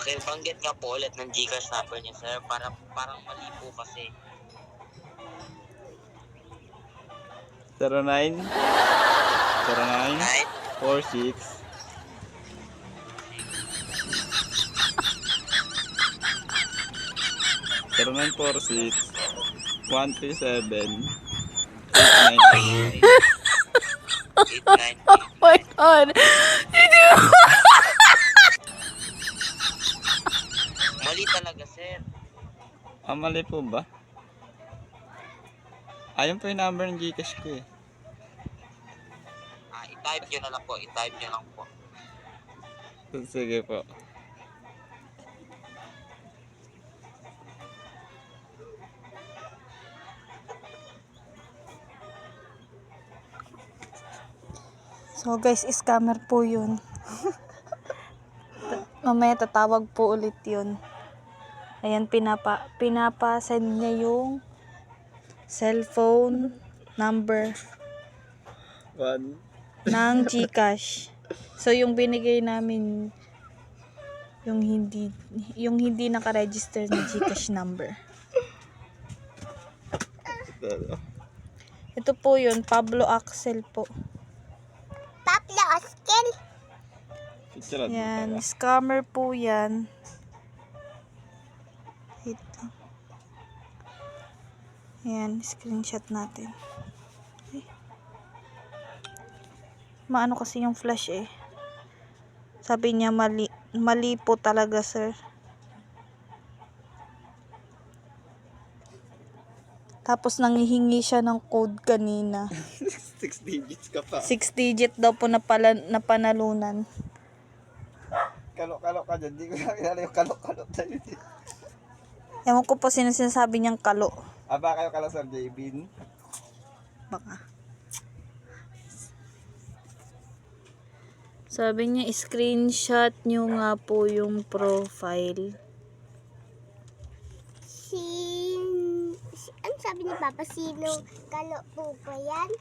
Pakibanggit nga po ulit ng Gcash number niya, sir. Parang mali po kasi. 09 09 9, 46 0946 137 8989. 898. my God. Mali talaga, sir. Mali po ba? Ayun po yung number ng Gcash ko eh. I-type nyo na lang po. I-type nyo lang po. Sige po. So guys, scammer po yun. Mamaya tatawag po ulit yun. Ayan, pinapa-send niya yung cellphone number 1 ng GCash. So yung binigay namin yung hindi naka-register na GCash number. Ito po yun, Pablo Axel po. Pablo Axel. Yan, scammer po yan. Ito. Yan, screenshot natin. Okay. Maano kasi yung flash eh. Sabi niya mali po talaga, sir. Tapos nanghihingi siya ng code kanina. 6 digits ka pa. 6 digit daw po napanalunan. Kalok-kalok ka dyan. Di ko nakilala yung kalok-kalok na yun. Ewan ko po sinasabi niyang kalo. Aba kayo kala Sir Jbin? Baka. Sabi niya, screenshot niyo nga po yung profile. Ano sabi ni Papa? Sino kalo po ba yan?